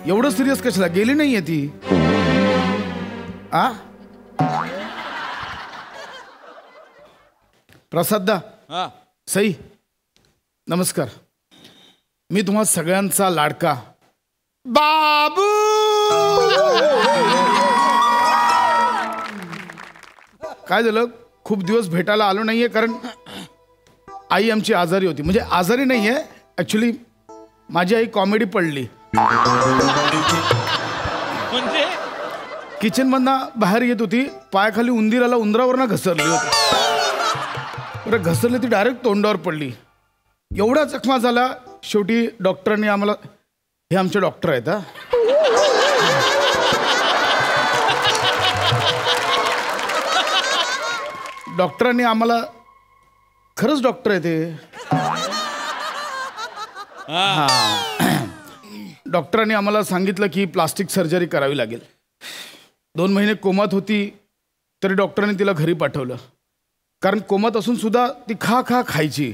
एवढं सिरियस कशाला? गेली नाहीये ती. आ प्रसाद दा सई नमस्कार. मी तुम्हा सगळ्यांचा लाडका बाबू. काय झालं? खूप दिवस भेटायला आलो नाहीये कारण आई आमची आजारी होती. म्हणजे आजारी नाहीये, ऍक्च्युली माझी आई कॉमेडी पडली. म्हणजे किचन मधनं बाहेर येत होती, पायाखाली उंदीर आला, उंदरावरनं घसरली होती. बरं घसरली ती डायरेक्ट तोंडावर पडली. एवढा जखमा झाला. शेवटी डॉक्टरांनी आम्हाला, हे आमचे डॉक्टर आहेत हा, डॉक्टरांनी आम्हाला, खरंच डॉक्टर आहे ते, डॉक्टरांनी आम्हाला सांगितलं की प्लास्टिक सर्जरी करावी लागेल. 2 महिने कोमात होती तरी डॉक्टरांनी तिला घरी पाठवलं. कारण कोमात असून सुद्धा ती खायची.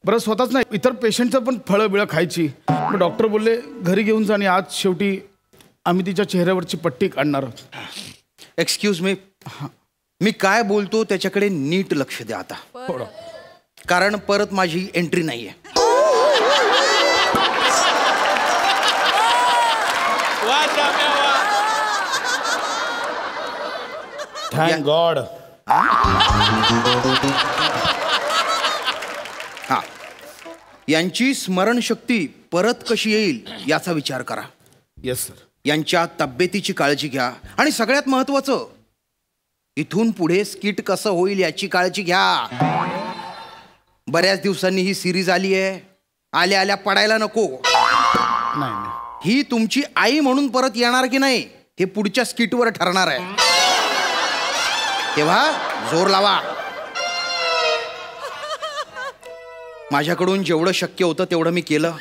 बरं स्वतःच नाही, इतर पेशंटचं पण फळं बिळं खायची. मग डॉक्टर बोलले घरी घेऊन जा. आणि आज शेवटी आम्ही तिच्या चेहऱ्यावरची पट्टी काढणार आहोत. एक्सक्यूज मी काय बोलतो त्याच्याकडे नीट लक्ष द्या आता, कारण परत माझी एंट्री नाहीये. Thank God. हा, यांची स्मरणशक्ती परत कशी येईल याचा विचार करा. Yes sir. यांच्या तब्येतीची काळजी घ्या आणि सगळ्यात महत्वाचं इथून पुढे स्किट कसं होईल याची काळजी घ्या. बऱ्याच दिवसांनी ही सिरीज आली आहे, आल्या आल्या पडायला नको. नाही, ही तुमची आई म्हणून परत येणार की नाही हे पुढच्या स्किटवर ठरणार आहे. तेव्हा जोर लावा. माझ्याकडून जेवढं शक्य होतं तेवढं मी केलं.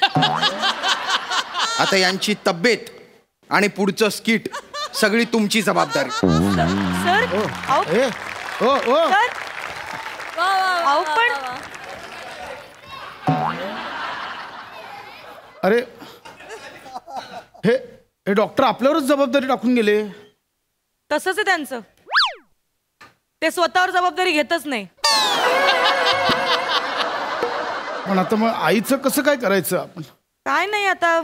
आता यांची तब्येत आणि पुढचं स्किट सगळी तुमची जबाबदारी. सर पण अरे हे डॉक्टर आपल्यावरच जबाबदारी टाकून गेले. तसंच आहे त्यांचं, ते स्वतःवर जबाबदारी घेतच नाही. पण आता मग आईचं कसं काय करायचं आपण? काय नाही, आता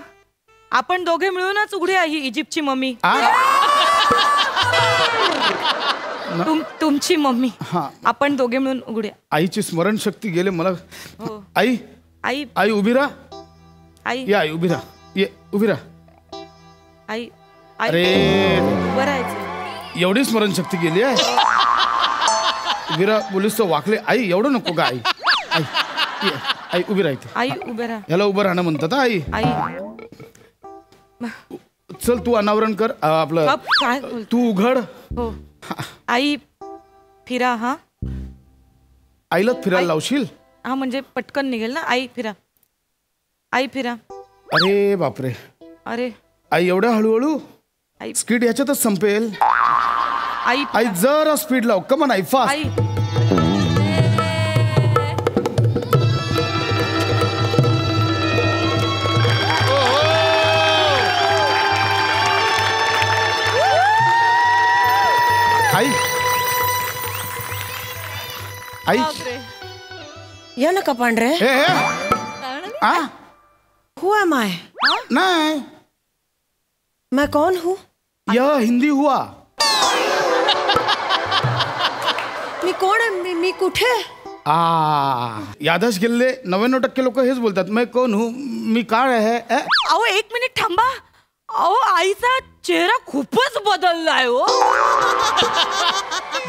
आपण दोघे मिळूनच उघडूया ही इजिप्तची मम्मी. तुमची मम्मी. आपण दोघे मिळून उघडूया. आईची स्मरणशक्ती गेले मला. आई आई आई उभी राहा. आई ये आई उभी राहा. ये उभी राहा. आई अरे उभं राहायचं. एवढी स्मरणशक्ती गेली आहे. उभी राहा बोलीस तो वाकले. आई एवढं नको का? आई आई आई उभी राहते. आई उभे राहा. ह्याला उभं राहणं म्हणतात. आई आई चल तू अनावरण कर आपलं. काय तू उघड. हो. आई फिरा. हा, आईलाच फिरायला लावशील? हा, म्हणजे पटकन निघेल ना. आई फिरा. आई फिरा. अरे बापरे. अरे आई एवढ्या हळूहळू? आई स्पीड याच्यातच संपेल. आई आई जरा स्पीड लाव. कमन आई फास्ट. आई आई आई या नका पांढरे. Who am I? नहीं, मैं कौन हूँ? यह हिंदी हुआ. मी कोण आहे? मी कुठे? यादच गेले. 99% लोक हेच बोलतात. मैं कौन हूँ, मी काय आहे. अहो 1 मिनिट थांबा. अहो आईचा चेहरा खूपच बदललाय. हो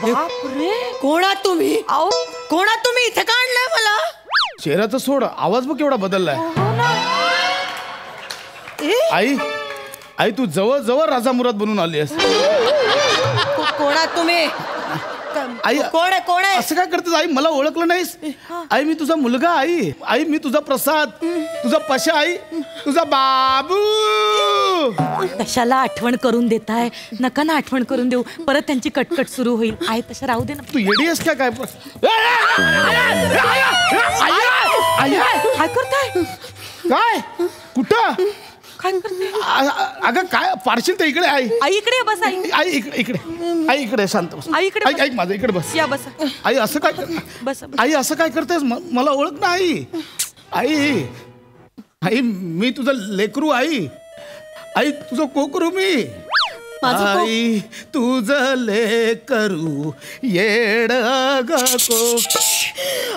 बापरे. कोणा तुम्ही? अहो कोणा तुम्ही? इथे का आणलंय मला? चेहरा तर सोड, आवाज बघ केवढा बदललाय. आई आई तू जवळ जवळ राजा मुराद बनून आली आहेस. कोणा तुम्ही? आई कोण आहे? कोण आहे? असं काय करतेस आई? मला ओळखलं नाहीस? आई मी तुझा मुलगा. आई आई मी तुझा प्रसाद, तुझा पशा. आई तुझा बाबू. कशाला आठवण करून देताय? नका ना आठवण करून देऊ, परत त्यांची कटकट सुरू होईल. आई तशा राहू दे ना. तू येडी आहेस का काय? काय करताय? काय? कुठं? काय करते अगं काय पारशील तर इकडे आई आई इकडे ये, बस आई आई इकडे आई इकडे शांत बस आई इकडे ऐक ऐक माझं इकडे बस या बस आई असं काय बस आई असं काय करतेस मला ओळख ना आई आई आई मी तुझं लेकरू आई आई तुझं कोकरू मी माझं को- आई तुझं लेकरू येड ग को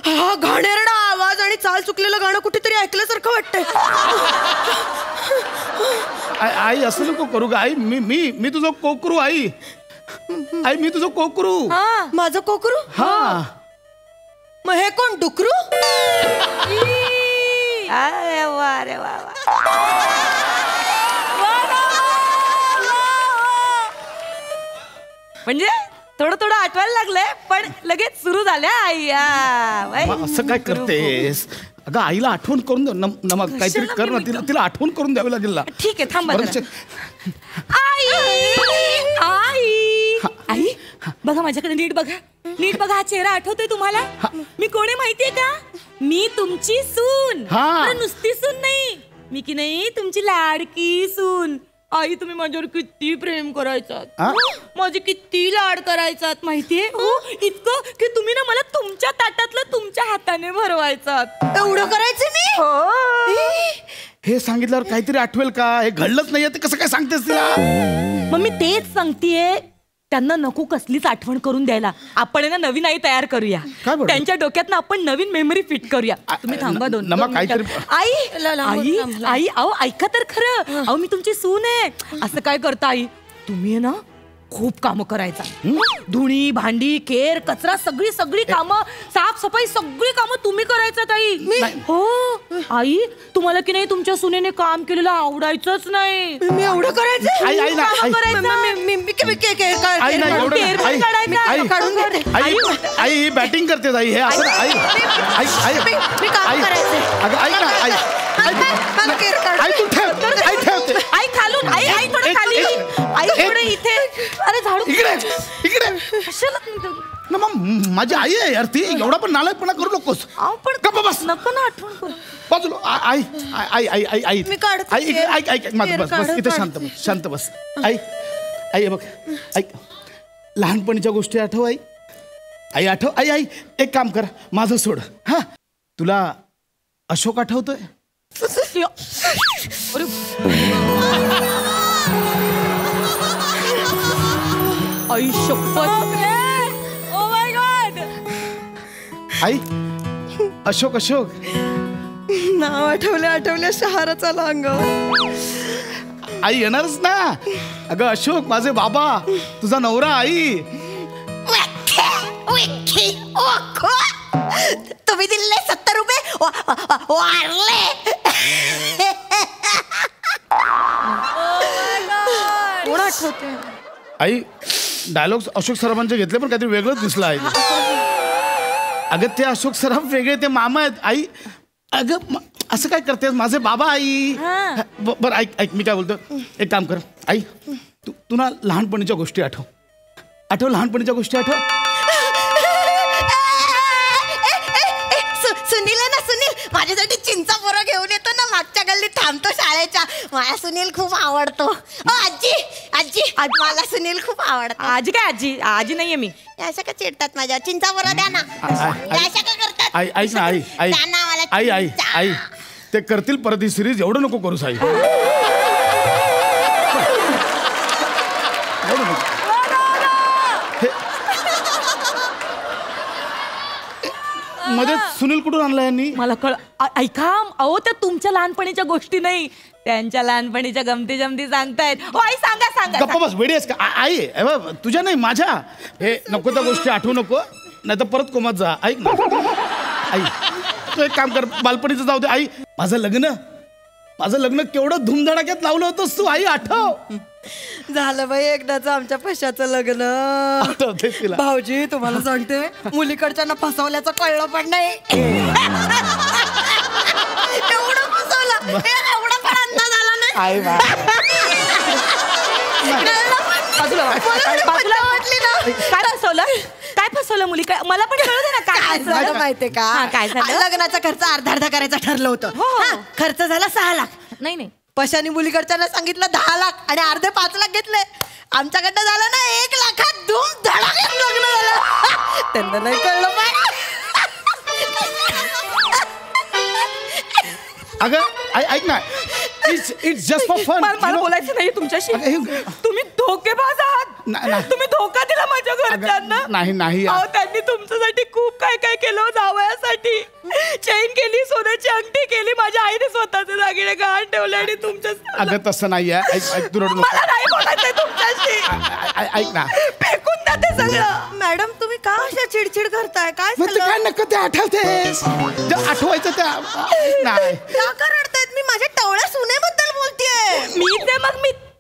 हा घाणेरडा आवाज आणि चाल चुकलेलं गाणं कुठेतरी ऐकल्यासारखं वाटतंय. आई असं नको करू ग आई मी मी मी तुझं कोकरू आई आई मी तुझं कोकरू हा माझं कोकरू हा मग हे कोण डुकरू? अरे वा रे वा म्हणजे थोडं थोडं आठवायला लागलंय पण लगेच सुरू झाल्या आई मग असं काय करतेस अगं आईला आठवण करून दे नमक काहीतरी कर ना तिला तिला आठवण करून द्यावी लागेल ना ठीक आहे थांबा बरं, जरा. आई आई आई बघा माझ्याकडे नीट बघा हा चेहरा आठवतोय तुम्हाला मी कोणी माहितीये का मी तुमची सून हा. पण नुसती सून नाही मी की नाही तुमची लाडकी सून आई तुम्ही माझ्यावर किती प्रेम करायचात हा? माझे किती लाड करायचात माहितीये इतकं की तुम्ही ना मला तुमच्या ताटातलं तुमच्या हाताने भरवायचात एवढं करायचं मी? हे सांगितल्यावर काहीतरी आठवेल का हे घडलंच नाहीये ते कसं काय सांगतेस तिला मग मी तेच सांगतेय त्यांना नको कसलीच आठवण करून द्यायला आपण ना नवीन आई तयार करूया काय बोलतो? त्यांच्या डोक्यात ना आपण नवीन मेमरी फिट करूया तुम्ही थांबा दोन नमा, दोन मिनिटं. काहीतरी- आई आई अहो ऐका तर खरं अहो मी तुमची सून आहे असं काय करता आई तुम्ही आहे ना खूप कामं करायचा धुणी भांडी केर कचरा सगळी सगळी कामं साफसफाई सगळी कामं तुम्ही करायचात आई हो आई तुम्हाला की नाही तुमच्या सुनेने काम केलेलं आवडायचंच नाही मी एवढं करायचं? आई आई ना आई आई नाही एवढं केर पण आई काढायचा. आई काढून घेते. आई आई ही बॅटिंग करते आई हे असं आई आई आई मी काम आई करायचे. अगं ऐक ना आई मला केर काढ. आई तू ठेव आई ठेवते आई खालून आई आई थोडं खाली आई थोडं इथे अरे झाडू इकडे इकडे कशाला तुम्ही ना मग माझी आई आहे यार ती एवढा पण नालायकपणा करू नकोस अहो पण गप्प बस नको ना आठवण करू बाजूला आई आई आई आई आई मी काढते आई केर. ऐक ऐक माझं केर बस बस काढ, इथे काढ. शांत बस आई आई हे बघ ऐक लहानपणीच्या गोष्टी आठव आई आई आठव आई आई एक काम कर माझं सोड हा तुला अशोक आठवतोय अरे आई शपथ ओ माय गॉड आई अशोक अशोक नाव आठवल्या शहाराचा अंगावर आई येणारच ना अगं अशोक माझे बाबा तुझा नवरा आई तुम्ही दिले 70 रुपये वाढले. कोण आठवते आई डायलॉग्स अशोक सराफांचे घेतले पण काहीतरी वेगळंच दिसलं आहे अगं ते अशोक सराफ वेगळे ते मामा आहेत आई अगं असं काय करतेस माझे बाबा आई बरं ऐक ऐक मी काय बोलतो एक काम कर आई तू ना लहानपणीच्या गोष्टी आठव लहानपणीच्या गोष्टी आठव सुनील आहे ना सुनील माझ्यासाठी चिंचा पोरं घेऊन येतो ना मागच्या गल्लीत थांबतो शाळेच्या मला सुनील खूप आवडतो. आजी आजी मला सुनील खूप आवडतो. आजी काय आजी आजी नाहीये मी अशा का चिडतात माझ्या चिंचा पोरं द्या ना अशा का करतात आई ऐक ना आई आई द्या ना मला आई आई चिंचा. आई ते करतील परत ही सिरीज एवढं नको करूस आई एवढं नको मध्ये सुनील कुठून आणला यांनी मला ऐका अहो त्या तुमच्या लहानपणीच्या गोष्टी नाही त्यांच्या लहानपणीच्या गमती जमती सांगतायत ओ आई सांगा सांगा गप्पा बस वेडी आहेस का आई हे बघ, तुझ्या नाही माझ्या हे नको त्या गोष्टी आठवू नको नाही तर परत कोमात जा ऐक ना आई तू एक काम कर बालपणीचं जाऊ दे आई माझं लग्न केवढं धूमधडाक्यात लावलं होतंस तू आई आठव झालं बाई एकदाच आमच्या पैशाचं लग्न आठवते तिला भाऊजी तुम्हाला सांगते मुलीकडच्या फसवल्याचं कळलं पण नाही एवढं फसवलं एवढा पण अंदाज आला नाही आई बा बाजूला वाटली ना काय फसवलं मुली काय मला पण कळू दे ना काय काय झालं माहितीये का हा, काय झालं? लग्नाचा खर्च अर्धा करायचं ठरलं होतं हो. हा, खर्च झाला 6 लाख नाही नाही पशानी मुलीकडच्याला सांगितलं 10 लाख आणि अर्धे 5 लाख घेतले. आमच्याकडनं झालं ना 1 लाखात धूम धडाक्यात लग्न झालं. त्यांना नाही कळलं पण. अगं ऐक ना, इट्स जस्ट फॉर फन. मला बोलायचं नाही तुमच्याशी. तुम्ही धोकेबाज आहात. तुम्ही धोका दिला माझ्या घरच्यांना. नाही अहो, त्यांनी तुमच्यासाठी खूप काय काय केलं जावयासाठी. चेन केली, सोन्याची अंगठी केली, माझ्या आईने स्वतःचे दागिने गहाण ठेवले आणि तुमच्या. अगं तसं नाही आहे. ऐक तू रडू मला नाही बोलायचंय तुमच्याशी. ऐक ना, फेकून द्या ते सगळं. मॅडम तुम्ही का अशा चिडचिड करताय? काय मग ते काय नका ते आठवतेस, जे आठवायचं त्या नाही. का रडतायत? मी माझ्या टवळ्या सुनेबद्दल बोलतेय. मीच आहे मग.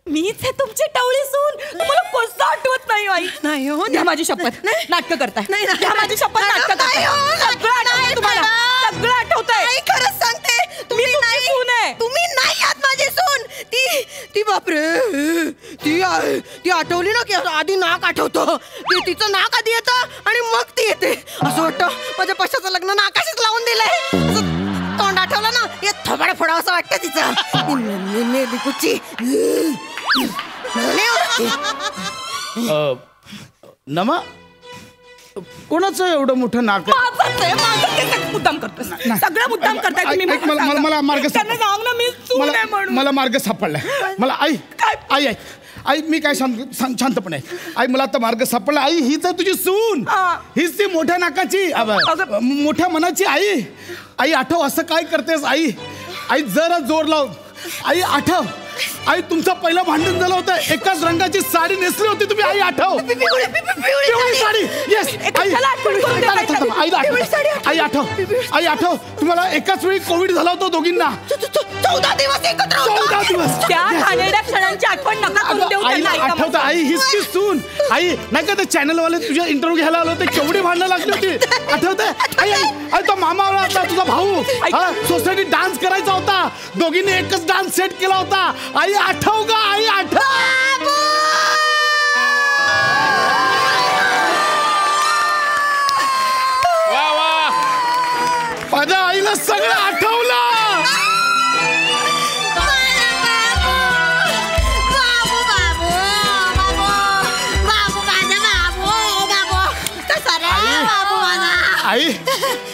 मीच आहे तुमची टवळी सून. तुम्हाला कसं आठवत नाही आई? नाही हो. द्या माझी शपथ. नाटकं करताय. नाही, नाही, द्या माझी शपथ. नाटकं करताय. नाही हो, सगळं आठवतंय तुम्हाला. सगळं आठवतंय. नाही, खरंच सांगते. मी तुमची सून आहे. तुम्ही नाही आहात माझी सून. ती बापरे, ती आठवली ना की आधी नाक आठवतं. तिचं नाक आधी येतं आणि मग ती येते. असं वाटतं माझ्या पशाचं लग्न नाकाशीच लावून दिलंय. तोंड आठवलं ना, हे थोबाड फोडावं असं वाटतं तिचं. कुच्ची नमा कोणाचं एवढं मोठं नाक आहे? मुद्दाम करतोस. सगळं मुद्दाम करताय तुम्ही. मला मार्ग त्यांना सांग ना मी सून आहे म्हणून. मला मार्ग सापडलाय. मला आई मी काय शांतपणे आई, मला आता मार्ग सापडला. आई हीच आहे तुझी सून. हीच ती मोठ्या नाकाची मोठ्या मनाची आई आठव. असं काय करतेस आई जरा जोर लाव. आई आठव. आई तुमचं पहिलं भांडण झालं होतं. एकाच रंगाची साडी नेसली होती तुम्ही. आई आठव. पिवळी साडी. येस आई आठव. तुम्हाला एकाच वेळी कोविड झाला होता दोघींना. 14 दिवस एकत्र. 14 दिवस. त्या घाणेरड्या क्षणांची आठवण नका करून देऊ त्यांना. आठवतं आई हीच ती सून. आई नाही का ते चॅनलवाले तुझ्या इंटरव्ह्यू घ्यायला आलो होते, केवढी भांडणं लागली होती. आठवतंय? आई तो मामा होता तुझा भाऊ. सोसायटीत डान्स करायचा होता. दोघींनी एकच डान्स सेट केला होता. आई आठव का? आई आठव. वा वा, माझ्या आईला सगळं आठवलं. आई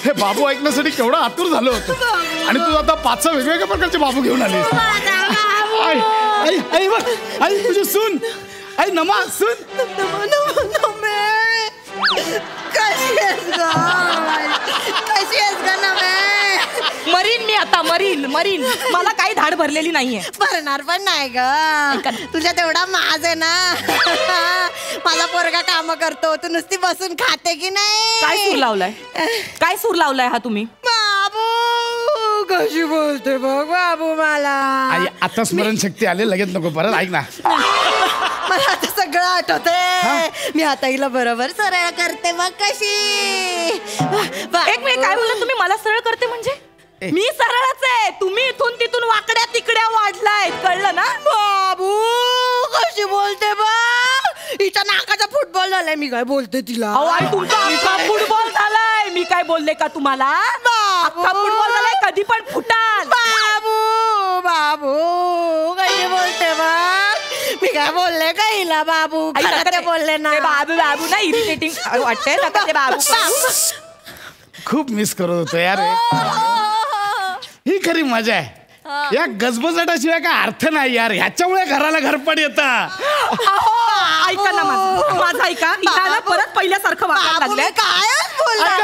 हे बाबू ऐकण्यासाठी केवढा आतुर झालो होतो. आणि तू आता 5 वेगवेगळ्या प्रकारचे बाबू घेऊन आले. आई बघ, आई तुझी सून. आई नमा सून. कशी आहेस ग नमे? मरीन मी आता. मरीन मला काही धाड भरलेली नाहीये. भरणार पण नाही ग. तुझ्या तेवढा माज आहे ना. माझा पोरगा काम करतो, तू नुसती बसून खाते की नाही? काय सूर लावलाय हा तुम्ही? बाबू कशी बोलते बघ बाबू मला. आई आता स्मरणशक्ती आले, लगेच नको परत. ऐक ना, मला आता सगळं आठवतंय. मी आता हिला बरोबर सरळ करते बघ कशी. एक मिनिट, काय बोलला तुम्ही? मला सरळ करते म्हणजे? मी सरळच आहे. तुम्ही इथून तिथून वाकड्या तिकड्या वाढलाय, कळलं ना? बाबू कशी बोलते बघ. हिच्या नाकाचा फुटबॉल झालाय. मी काय बोलते तिला? तुमचा अख्खा फुटबॉल झालाय. मी काय बोलले का तुम्हाला? अख्खा फुटबॉल झालाय, कधी पण फुटाल. बाबू कशी बोलते बघ. मी काय बोलले का हिला? बाबू बोलले ना. बाबू ना इरिटेटिंग वाटतंय. नका ते बाबू. खूप मिस करत होतो यार. ही खरी मजा आहे. या गजबजाटाशिवाय काय अर्थ नाही यार. ह्याच्यामुळे घराला घरपड येतं. ऐका ना माझं ऐका. परत पहिल्यासारखं वागायला लागलंय. काय बोलला?